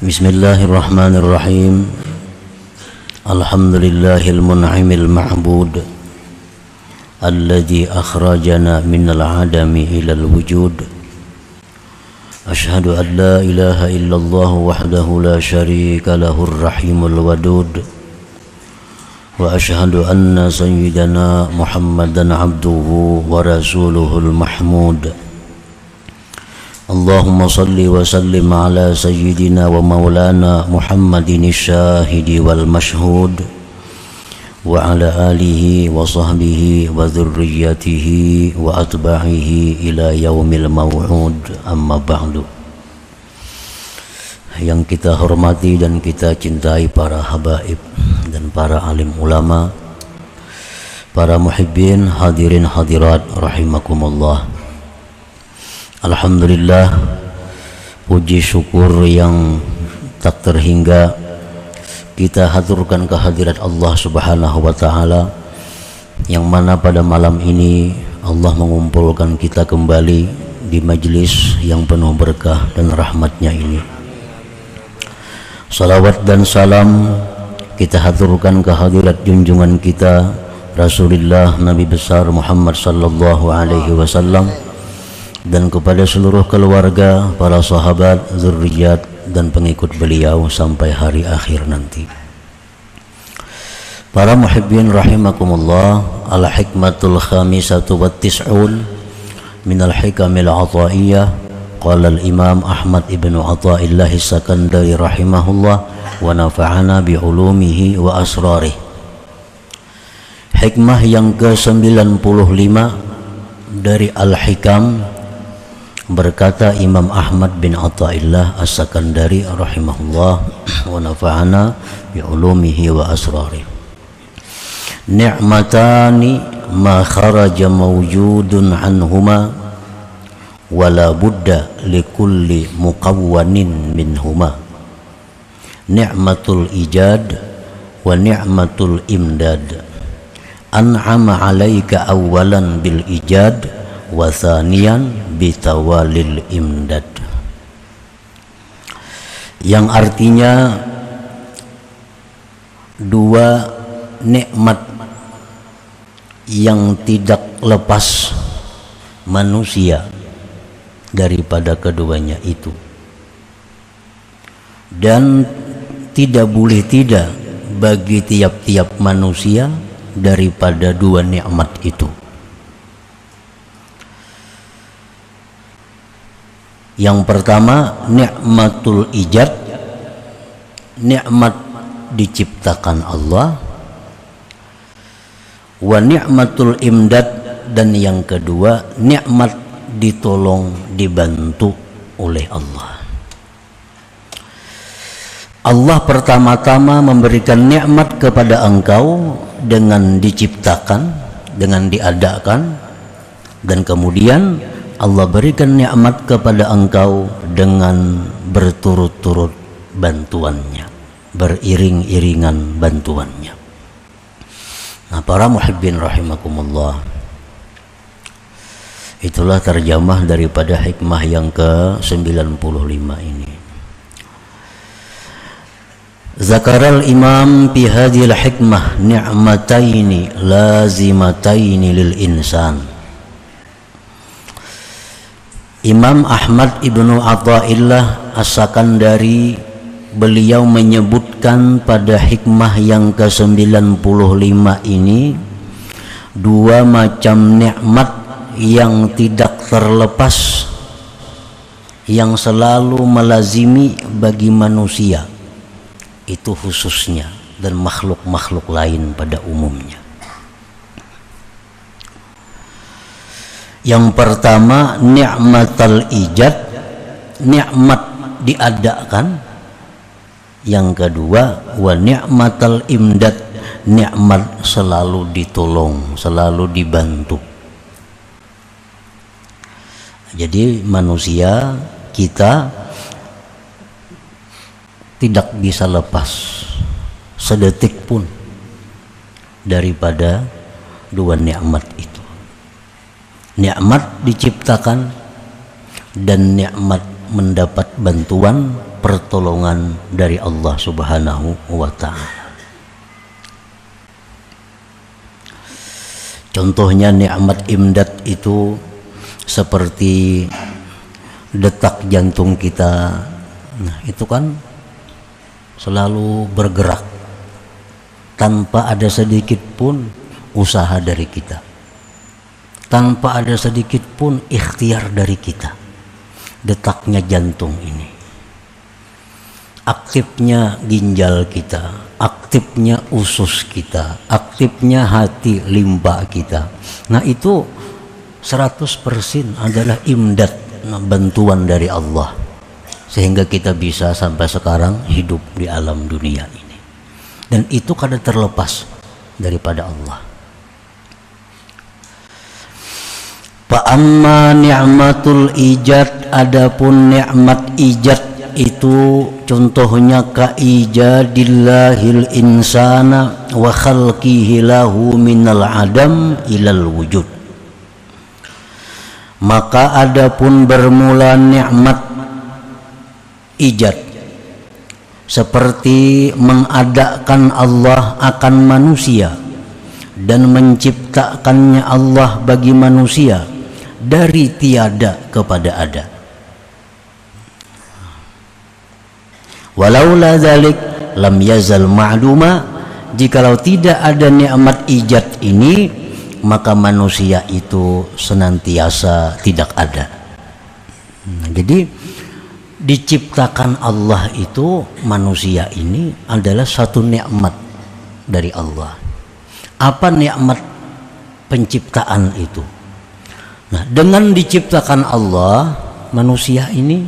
Bismillahirrahmanirrahim. Alhamdulillahil mun'imil ma'bud alladzi akhrajana minal adami ilal wujud. Ashhadu an la ilaha illallah wahdahu la syarika lahur rahimul wadud. Wa ashhadu anna sayyidana Muhammadan abduhu wa rasuluhul mahmud. Allahumma salli wa sallim ala sayyidina wa maulana Muhammadin syahidi wal mashhud wa ala alihi wa sahbihi wa dhurriyyatihi wa atba'ihi ila yaumil maw'ud, amma ba'du. Yang kita hormati dan kita cintai para habaib dan para alim ulama, para muhibbin, hadirin hadirat rahimakumullah. Alhamdulillah, puji syukur yang tak terhingga kita haturkan kehadirat Allah Subhanahu wa ta'ala, yang mana pada malam ini Allah mengumpulkan kita kembali di majlis yang penuh berkah dan rahmatnya ini. Salawat dan salam kita haturkan kehadirat junjungan kita Rasulullah Nabi besar Muhammad sallallahu alaihi wasallam, dan kepada seluruh keluarga, para sahabat, zurriyat dan pengikut beliau sampai hari akhir nanti. Para muhibbin rahimakumullah, al-hikmatul khamisatu wat tis'un minal hikamil ataiyah. Qala al-imam Ahmad ibnu Athaillah as-Sakandari rahimahullah wa nafa'ana bi ulumihi wa asrarih. Hikmah yang ke-95 dari Al-Hikam, berkata Imam Ahmad bin Athaillah as-Sakandari rahimahullah wa nafa'ana bi ulumihi wa asrarih. Ni'matani ma kharaja mawjudun anhuma wala budda likulli muqawwanin minhuma. Ni'matul ijad wa ni'matul imdad. An'ama alaika awalan bil ijad wa thaniyan bitawalil imdad. Yang artinya dua nikmat yang tidak lepas manusia daripada keduanya itu, dan tidak boleh tidak bagi tiap-tiap manusia daripada dua nikmat itu. Yang pertama, nikmatul ijad, nikmat diciptakan Allah, wa nikmatul imdad, dan yang kedua nikmat ditolong, dibantu oleh Allah. Allah pertama-tama memberikan nikmat kepada engkau dengan diciptakan, dengan diadakan, dan kemudian Allah berikan nikmat kepada engkau dengan berturut-turut bantuannya, beriring-iringan bantuannya. Nah, para muhibbin rahimakumullah, itulah terjemah daripada hikmah yang ke-95 ini. Zakaral imam fi hadhil hikmah ni'mataini lazimataini lil insan. Imam Ahmad ibnu Athaillah as-Sakandari, beliau menyebutkan pada hikmah yang ke-95 ini dua macam nikmat yang tidak terlepas, yang selalu melazimi bagi manusia itu khususnya, dan makhluk-makhluk lain pada umumnya. Yang pertama, ni'matul ijad, nikmat diadakan. Yang kedua, wa ni'matul imdad, nikmat selalu ditolong, selalu dibantu. Jadi manusia kita tidak bisa lepas sedetik pun daripada dua nikmat itu. Nikmat diciptakan dan nikmat mendapat bantuan pertolongan dari Allah Subhanahu wa ta'ala. Contohnya nikmat imdad itu seperti detak jantung kita. Nah, itu kan selalu bergerak tanpa ada sedikit pun usaha dari kita, tanpa ada sedikit pun ikhtiar dari kita. Detaknya jantung ini, aktifnya ginjal kita, aktifnya usus kita, aktifnya hati limpa kita. Nah, itu 100% adalah imdad, bantuan dari Allah, sehingga kita bisa sampai sekarang hidup di alam dunia ini. Dan itu kada terlepas daripada Allah. Fa'amma ni'matul ijad, adapun nikmat ijad itu contohnya ka ijadillahil insana wa khalqihi lahu minal adam ilal wujud. Maka adapun bermula nikmat ijad seperti mengadakan Allah akan manusia dan menciptakannya Allah bagi manusia dari tiada kepada ada. Walaula dzalik lam yazal ma'duma, jikalau tidak ada nikmat ijad ini maka manusia itu senantiasa tidak ada. Jadi diciptakan Allah itu, manusia ini adalah satu nikmat dari Allah. Apa nikmat penciptaan itu? Nah, dengan diciptakan Allah manusia ini,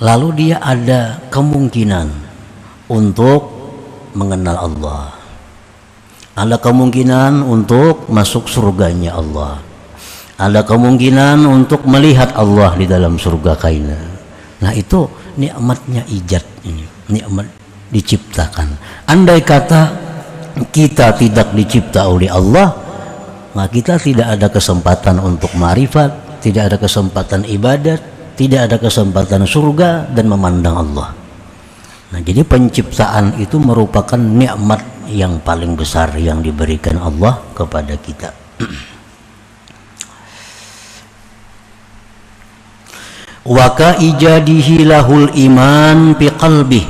lalu dia ada kemungkinan untuk mengenal Allah, ada kemungkinan untuk masuk surganya Allah, ada kemungkinan untuk melihat Allah di dalam surga kaina. Nah, itu nikmatnya ijad ini, nikmat diciptakan. Andai kata kita tidak dicipta oleh Allah, maka kita tidak ada kesempatan untuk ma'rifat, tidak ada kesempatan ibadat, tidak ada kesempatan surga dan memandang Allah. Nah, jadi penciptaan itu merupakan nikmat yang paling besar yang diberikan Allah kepada kita. Wa ka ijadihi lahul iman fi qalbih,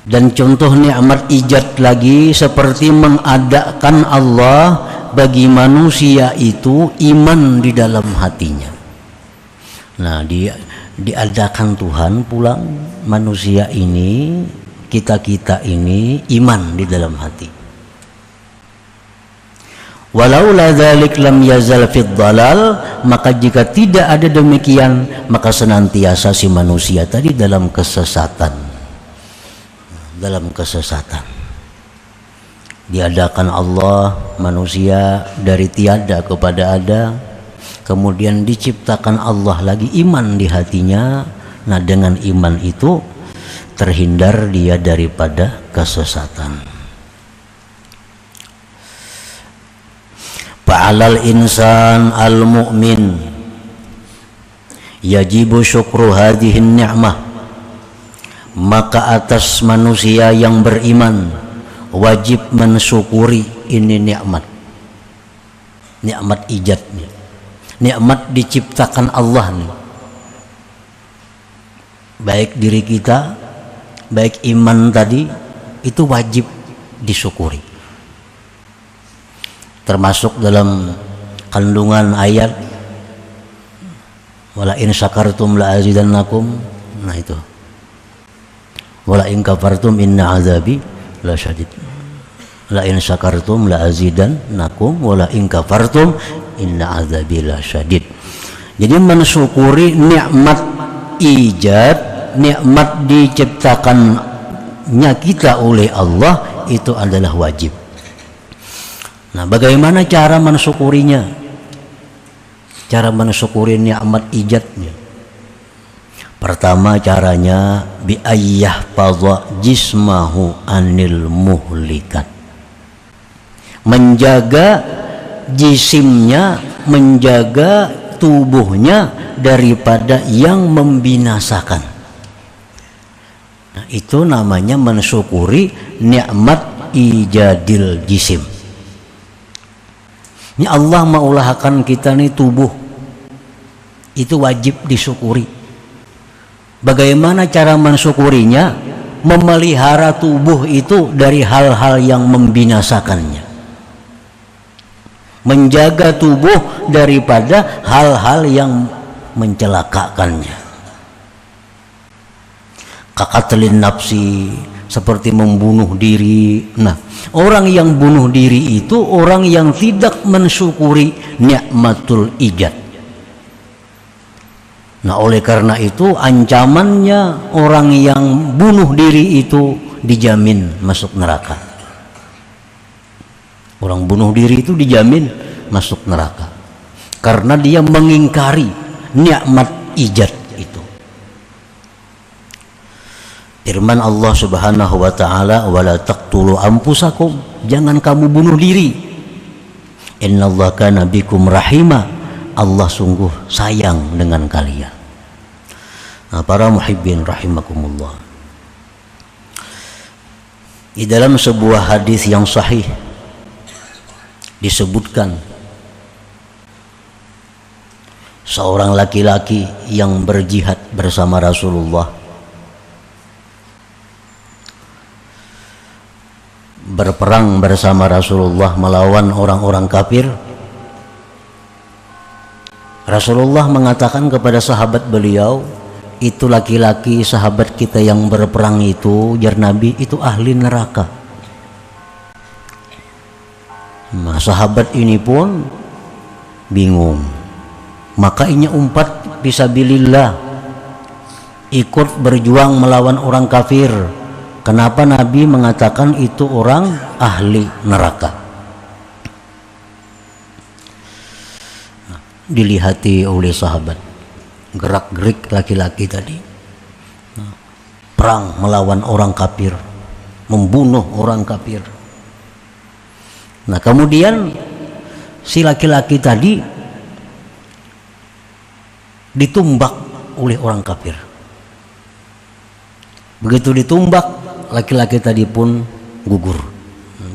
dan contoh nikmat ijad lagi seperti mengadakan Allah bagi manusia itu iman di dalam hatinya. Nah, diadakan Tuhan pulang manusia ini, kita ini iman di dalam hati. Walaula dzalik lam yazal fid dhalal, maka jika tidak ada demikian maka senantiasa si manusia tadi dalam kesesatan. Dalam kesesatan. Diadakan Allah manusia dari tiada kepada ada, kemudian diciptakan Allah lagi iman di hatinya. Nah, dengan iman itu terhindar dia daripada kesesatan. Fa'alal insan al-mu'min yajibu syukru hadhihin ni'mah, maka atas manusia yang beriman wajib mensyukuri ini nikmat, nikmat ijadnya, nikmat diciptakan Allah nih. Baik diri kita, baik iman tadi, itu wajib disyukuri. Termasuk dalam kandungan ayat wala in syakartum la azidannakum. Nah, itu wala in kafartum inna azabi la syadid. La in syakartum la azidannakum wala in kafartum inna azabi la syadid. Jadi mensyukuri nikmat ijad, nikmat diciptakannya kita oleh Allah itu adalah wajib. Nah, bagaimana cara mensyukurinya? Cara mensyukuri nikmat ijadnya. Pertama caranya bi ayyah fadha jismahu anil muhlikat. Menjaga jisimnya, menjaga tubuhnya daripada yang membinasakan. itu namanya mensyukuri nikmat ijadil jisim. Ini Allah maulahkan kita nih tubuh, itu wajib disyukuri. Bagaimana cara mensyukurinya? Memelihara tubuh itu dari hal-hal yang membinasakannya, menjaga tubuh daripada hal-hal yang mencelakakannya. Kaqatlin nafsi, seperti membunuh diri. Nah, orang yang bunuh diri itu orang yang tidak mensyukuri nikmatul ijad. Nah, oleh karena itu ancamannya orang yang bunuh diri itu dijamin masuk neraka. Orang bunuh diri itu dijamin masuk neraka karena dia mengingkari nikmat ijad itu. Firman Allah Subhanahu wa taala, "Wala taqtulu anfusakum," jangan kamu bunuh diri. Innallaha kana bikum rahima, Allah sungguh sayang dengan kalian. Nah, para muhibbin rahimakumullah, di dalam sebuah hadis yang sahih disebutkan seorang laki-laki yang berjihad bersama Rasulullah, berperang bersama Rasulullah melawan orang-orang kafir. Rasulullah mengatakan kepada sahabat beliau, itu laki-laki sahabat kita yang berperang itu, jar Nabi, itu ahli neraka. Nah, sahabat ini pun bingung, maka inya umpat fisabilillah, ikut berjuang melawan orang kafir. Kenapa Nabi mengatakan itu orang ahli neraka? Nah, dilihati oleh sahabat gerak-gerik laki-laki tadi, perang melawan orang kafir, membunuh orang kafir. Nah, kemudian si laki-laki tadi ditumbak oleh orang kafir. Begitu ditumbak, laki-laki tadi pun gugur,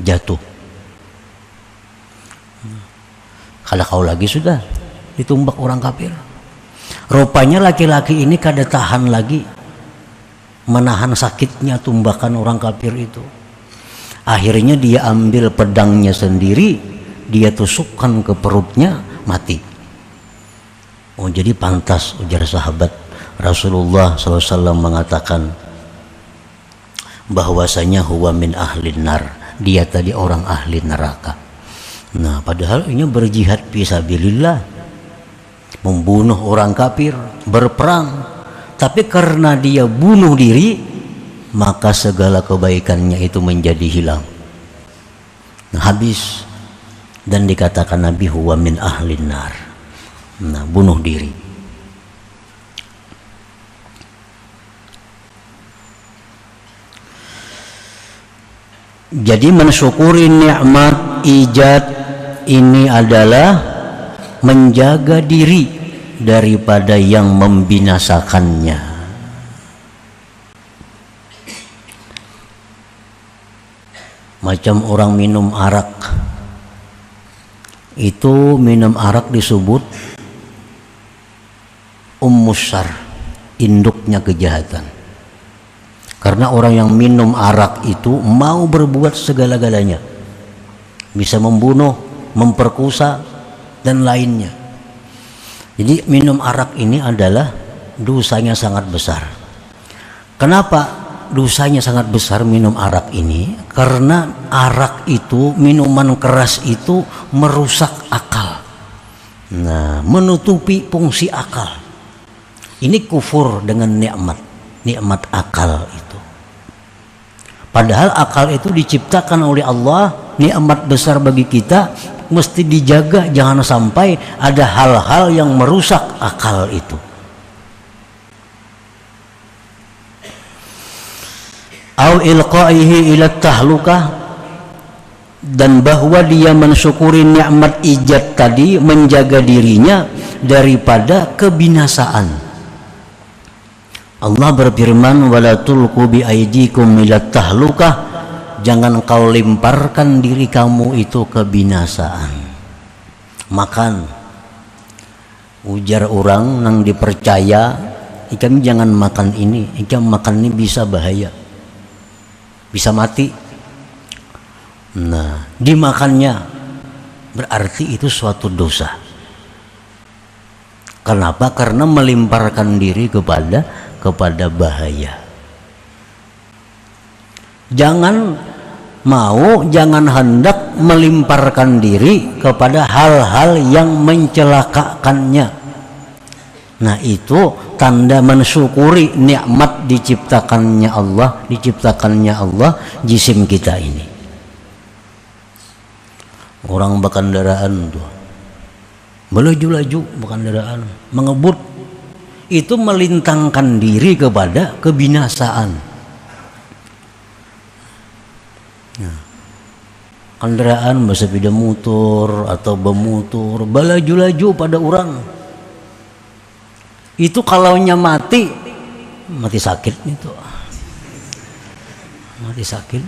jatuh. Kalau kau lagi sudah ditumbak orang kafir. Rupanya laki-laki ini kada tahan lagi menahan sakitnya tumbakan orang kafir itu. Akhirnya dia ambil pedangnya sendiri, dia tusukkan ke perutnya, mati. Oh, jadi pantas, ujar sahabat, Rasulullah SAW mengatakan bahwasanya huwa min ahlin nar, dia tadi orang ahli neraka. Nah, padahal ini berjihad fisabilillah, membunuh orang kafir, berperang, tapi karena dia bunuh diri, maka segala kebaikannya itu menjadi hilang. Nah, habis, dan dikatakan Nabi huwa min ahlin nar. Nah, bunuh diri. Jadi mensyukuri nikmat ijad ini adalah menjaga diri daripada yang membinasakannya. Macam orang minum arak, itu minum arak disebut ummusyar, induknya kejahatan. Karena orang yang minum arak itu mau berbuat segala-galanya, bisa membunuh, memperkosa, dan lainnya. Jadi minum arak ini adalah dosanya sangat besar. Kenapa dosanya sangat besar minum arak ini? Karena arak itu, minuman keras itu merusak akal. Nah, menutupi fungsi akal. Ini kufur dengan nikmat akal itu. Padahal akal itu diciptakan oleh Allah, nikmat besar bagi kita, mesti dijaga, jangan sampai ada hal-hal yang merusak akal itu. Au ilqaihi ila tahlukah, dan bahwa dia mensyukuri nikmat ijad tadi, menjaga dirinya daripada kebinasaan. Allah berfirman, wala tulqu bi aydikum ilat tahlukah, jangan kau lemparkan diri kamu itu kebinasaan. Makan, ujar orang nang dipercaya, ikam jangan makan ini, ikam makan ini bisa bahaya, bisa mati. Nah, dimakannya berarti itu suatu dosa. Kenapa? Karena melemparkan diri kepada bahaya. Jangan hendak melemparkan diri kepada hal-hal yang mencelakakannya. Nah, itu tanda mensyukuri nikmat diciptakannya Allah jisim kita ini. Orang berkendaraan tuh melaju-laju berkendaraan, mengebut, itu melintangkan diri kepada kebinasaan. Nah, kendaraan bersepeda motor atau bermotor melaju-laju pada orang, itu kalaunya mati sakit itu, mati sakit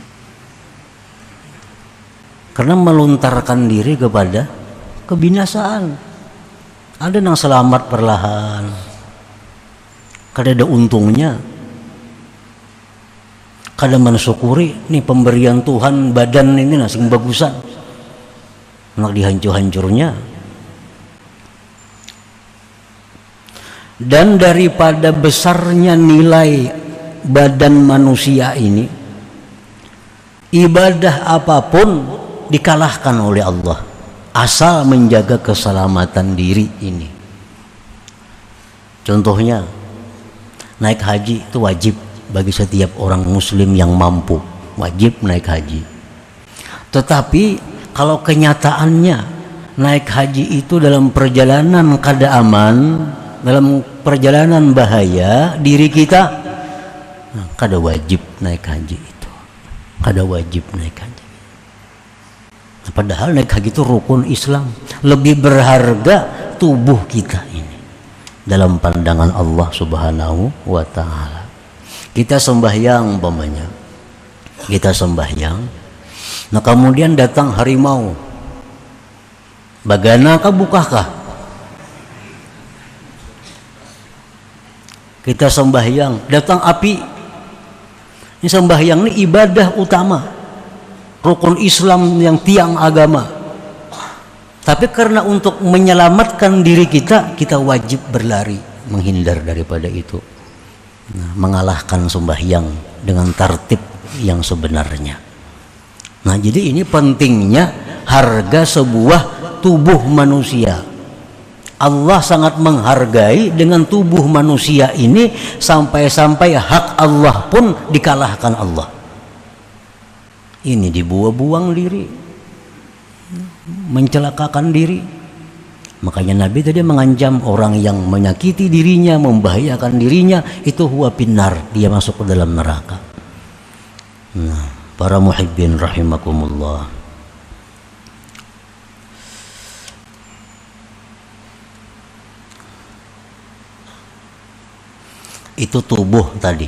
karena meluntarkan diri kepada kebinasaan. Ada yang selamat perlahan, kada ada untungnya, kada mensyukuri nih pemberian Tuhan, badan ini nasing bagusan, nak dihancur-hancurnya. Dan daripada besarnya nilai badan manusia ini, ibadah apapun dikalahkan oleh Allah asal menjaga keselamatan diri ini. Contohnya, naik haji itu wajib bagi setiap orang muslim yang mampu, wajib naik haji. Tetapi kalau kenyataannya naik haji itu dalam perjalanan kada aman, dalam perjalanan bahaya diri kita, kada wajib naik haji itu, kada wajib naik haji. Padahal naik haji itu rukun Islam, lebih berharga tubuh kita ini dalam pandangan Allah Subhanahu wa Ta'ala. Kita sembahyang umpamanya, kita sembahyang, nah kemudian datang harimau, bagana kah bukakah? Kita sembahyang, datang api. Ini sembahyang ini ibadah utama, rukun Islam yang tiang agama. Tapi karena untuk menyelamatkan diri kita, kita wajib berlari, menghindar daripada itu. Nah, mengalahkan sembahyang dengan tertib yang sebenarnya. Nah, jadi ini pentingnya harga sebuah tubuh manusia. Allah sangat menghargai dengan tubuh manusia ini, sampai-sampai hak Allah pun dikalahkan Allah. Ini dibuang-buang diri, mencelakakan diri. Makanya Nabi tadi mengancam orang yang menyakiti dirinya, membahayakan dirinya, itu huwa pinnar, dia masuk ke dalam neraka. Nah, para muhibbin rahimakumullah, itu tubuh tadi.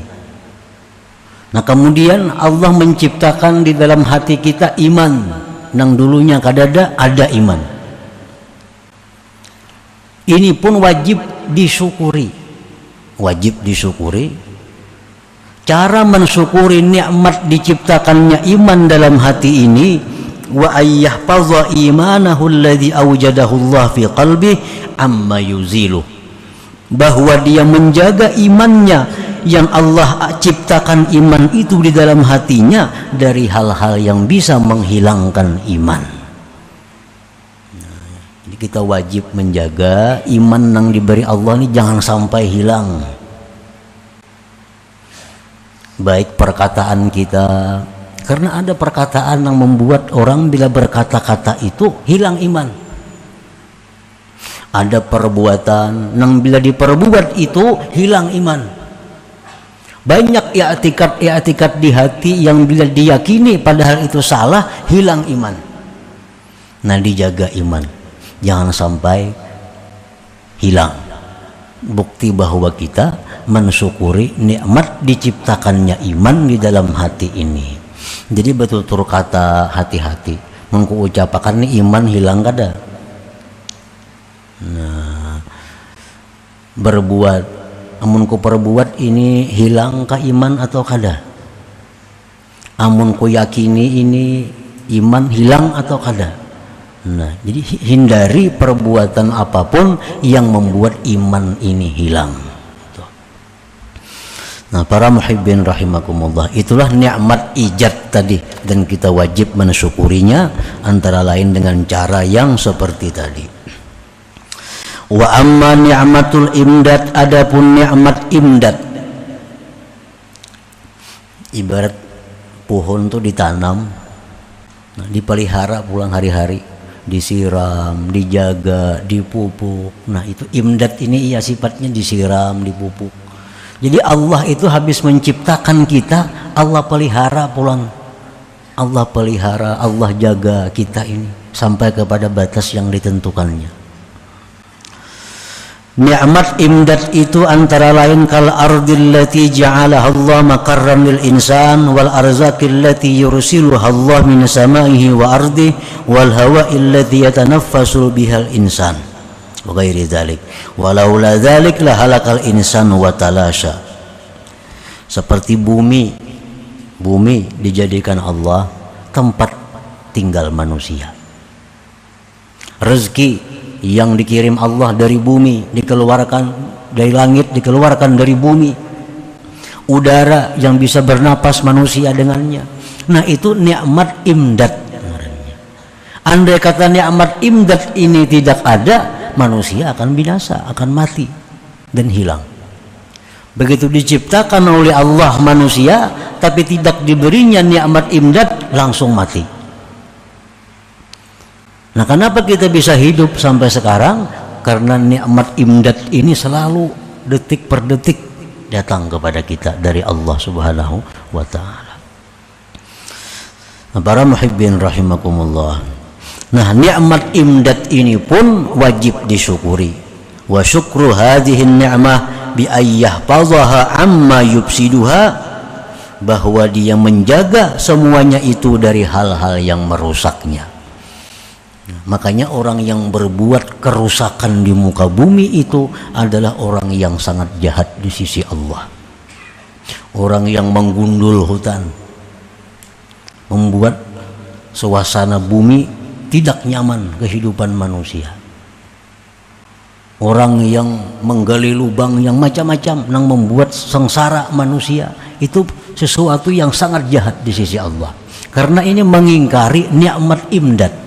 Nah, kemudian Allah menciptakan di dalam hati kita iman, nang dulunya kadada ada iman. Ini pun wajib disyukuri, wajib disyukuri. Cara mensyukuri nikmat diciptakannya iman dalam hati ini, wa ayyahfaza imanahu alladhi awjadahu Allah fi qalbi amma yuzilu, bahwa dia menjaga imannya yang Allah ciptakan iman itu di dalam hatinya dari hal-hal yang bisa menghilangkan iman. Jadi kita wajib menjaga iman yang diberi Allah ini jangan sampai hilang. Baik perkataan kita, karena ada perkataan yang membuat orang bila berkata-kata itu hilang iman. Ada perbuatan yang bila diperbuat itu hilang iman. Banyak i'tikad di hati yang bila diyakini padahal itu salah, hilang iman. Nah, dijaga iman, jangan sampai hilang. Bukti bahwa kita mensyukuri nikmat diciptakannya iman di dalam hati ini. Jadi betul-betul kata hati-hati mengku ucapakan ini iman hilang kada. Nah, berbuat amun ku perbuat ini hilang ka iman atau kada? Amun ku yakini ini iman hilang atau kada? Nah, jadi hindari perbuatan apapun yang membuat iman ini hilang. Nah, para muhibbin rahimakumullah, itulah nikmat ijad tadi, dan kita wajib mensyukurinya antara lain dengan cara yang seperti tadi. Wa amma ni'matul imdad, adapun nikmat imdad, ibarat pohon tuh ditanam, nah, dipelihara pulang hari-hari, disiram, dijaga, dipupuk. Nah, itu imdad ini iya sifatnya disiram, dipupuk. Jadi Allah itu habis menciptakan kita, Allah pelihara pulang. Allah pelihara, Allah jaga kita ini sampai kepada batas yang ditentukannya. Nikmat imdad itu antara lain kal ardil lati ja'alaha Allah makarran lil insan wal arzaqil lati yursiluha Allah min samaihi wa ardi wal hawa'il lati yatanaffasu bihal insan wa ghairi dzalik walaula dzalik la halakal insan wa talasha. Seperti bumi dijadikan Allah tempat tinggal manusia. Rezeki yang dikirim Allah dari bumi, dikeluarkan dari langit, dikeluarkan dari bumi. Udara yang bisa bernapas manusia dengannya. Nah, itu nikmat imdad. Andai kata nikmat imdad ini tidak ada, manusia akan binasa, akan mati dan hilang. Begitu diciptakan oleh Allah manusia, tapi tidak diberinya nikmat imdad, langsung mati. Nah, kenapa kita bisa hidup sampai sekarang? Karena nikmat imdad ini selalu detik per detik datang kepada kita dari Allah Subhanahu wa ta'ala. Nah, para muhibbin rahimakumullah. Nah, nikmat imdad ini pun wajib disyukuri. Wa syukru hadhihi ni'mah bi ayyahfazaha amma yufsiduha, bahwa dia menjaga semuanya itu dari hal-hal yang merusaknya. Makanya orang yang berbuat kerusakan di muka bumi itu adalah orang yang sangat jahat di sisi Allah. Orang yang menggundul hutan, membuat suasana bumi tidak nyaman kehidupan manusia. Orang yang menggali lubang yang macam-macam, yang membuat sengsara manusia, itu sesuatu yang sangat jahat di sisi Allah. Karena ini mengingkari nikmat imdad.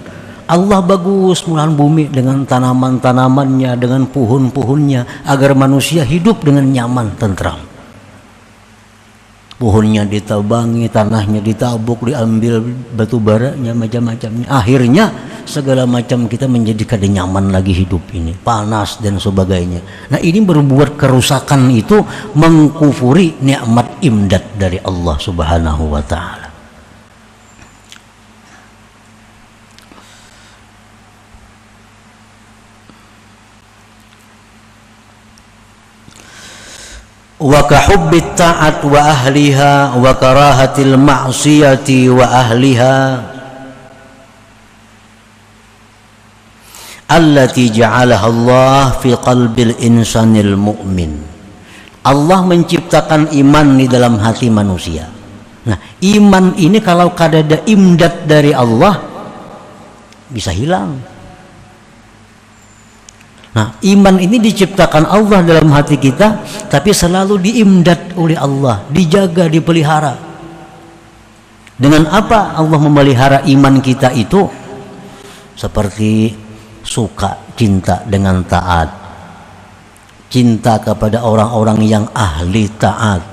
Allah bagus mulahan bumi dengan tanaman-tanamannya, dengan pohon-pohonnya, agar manusia hidup dengan nyaman, tentram. Pohonnya ditebangi, tanahnya ditabuk, diambil batu baranya, macam-macamnya. Akhirnya segala macam kita menjadi kada nyaman lagi hidup ini, panas dan sebagainya. Nah, ini berbuat kerusakan itu mengkufuri nikmat imdad dari Allah Subhanahu wa ta'ala. Wa kahubbit ta'at wa ahliha wa karahatil ma'siyati wa ahliha allati ja'alaha Allah fi qalbil insanil mu'min. Allah menciptakan iman di dalam hati manusia. Nah, iman ini kalau kada ada imdad dari Allah bisa hilang. Nah, iman ini diciptakan Allah dalam hati kita, tapi selalu diimdad oleh Allah, dijaga, dipelihara. Dengan apa Allah memelihara iman kita itu? Seperti suka, cinta dengan taat, cinta kepada orang-orang yang ahli taat,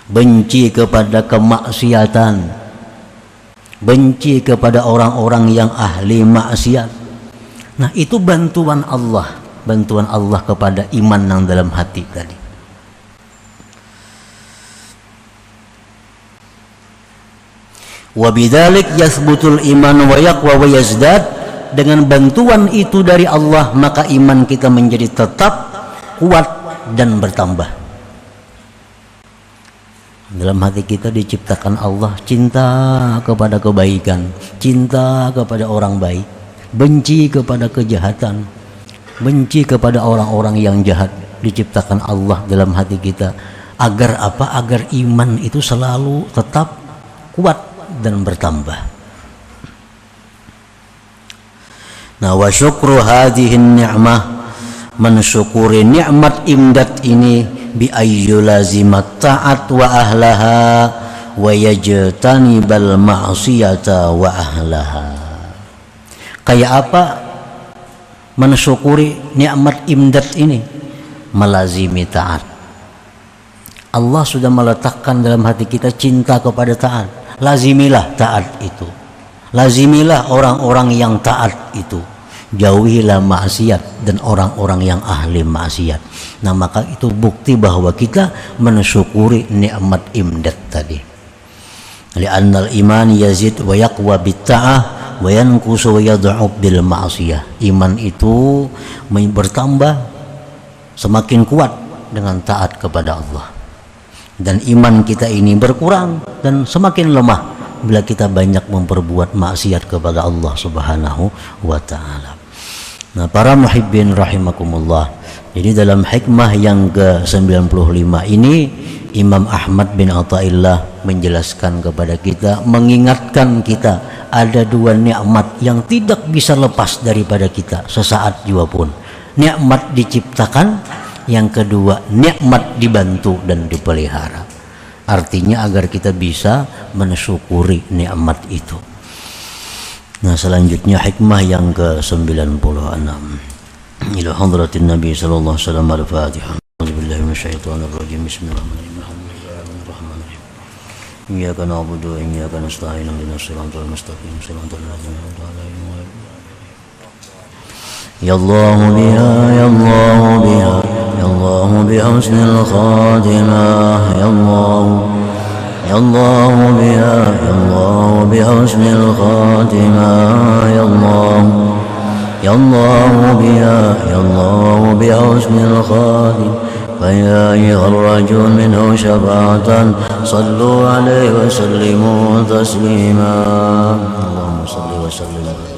benci kepada kemaksiatan, benci kepada orang-orang yang ahli maksiat. Nah, itu bantuan Allah kepada iman yang dalam hati tadi. Wa bidzalik yathbutul iman wa yaqwa wa yazdad. Dengan bantuan itu dari Allah, maka iman kita menjadi tetap kuat dan bertambah. Dalam hati kita diciptakan Allah cinta kepada kebaikan, cinta kepada orang baik, benci kepada kejahatan, benci kepada orang-orang yang jahat. Diciptakan Allah dalam hati kita agar apa? Agar iman itu selalu tetap kuat dan bertambah. Nah, wa syukru hadhihi ni'mah, mensyukuri nikmat imdad ini bi ayyulazimat ta'at wa ahlaha wa yajtanibal ma'siyata wa ahlaha. Kayak apa mensyukuri nikmat imdad ini? Melazimi taat. Allah sudah meletakkan dalam hati kita cinta kepada taat. Lazimilah taat itu. Lazimilah orang-orang yang taat itu. Jauhilah maksiat dan orang-orang yang ahli maksiat. Nah, maka itu bukti bahwa kita mensyukuri nikmat imdad tadi. Li'annal iman yazid wa yaqwa bitta'ah wa yanqusu wa yad'uf bil ma'siyah. Iman itu bertambah, semakin kuat dengan taat kepada Allah. Dan iman kita ini berkurang dan semakin lemah bila kita banyak memperbuat maksiat kepada Allah Subhanahu wa ta'ala. Nah, para muhibbin rahimakumullah, jadi dalam hikmah yang ke-95 ini Imam Ahmad bin Athaillah menjelaskan kepada kita, mengingatkan kita ada dua nikmat yang tidak bisa lepas daripada kita sesaat jua pun. Nikmat diciptakan, yang kedua nikmat dibantu dan dipelihara. Artinya agar kita bisa mensyukuri nikmat itu. Nah, selanjutnya hikmah yang ke-96. Ila hadratin Nabi sallallahu alaihi wasallam al-Fatihah. A'udzubillahi minasyaitonir rajim. Bismillahirrahmanirrahim. Iyyaka na'budu wa iyyaka nasta'in. Ihdinas siratal mustaqim. Siratal ladzina an'amta 'alaihim. Ya Allah biha, ya Allah biha, ya Allah biha husnul khatimah. Ya Allah, ya Allah biha, ya Allah biha husnul khatimah. Ya Allah, ya Allah biha, ya Allah biha husnul khatimah. فيا أيها الرجل منه شفاعة صلوا عليه وسلموا تسليما. اللهم صل وسلم.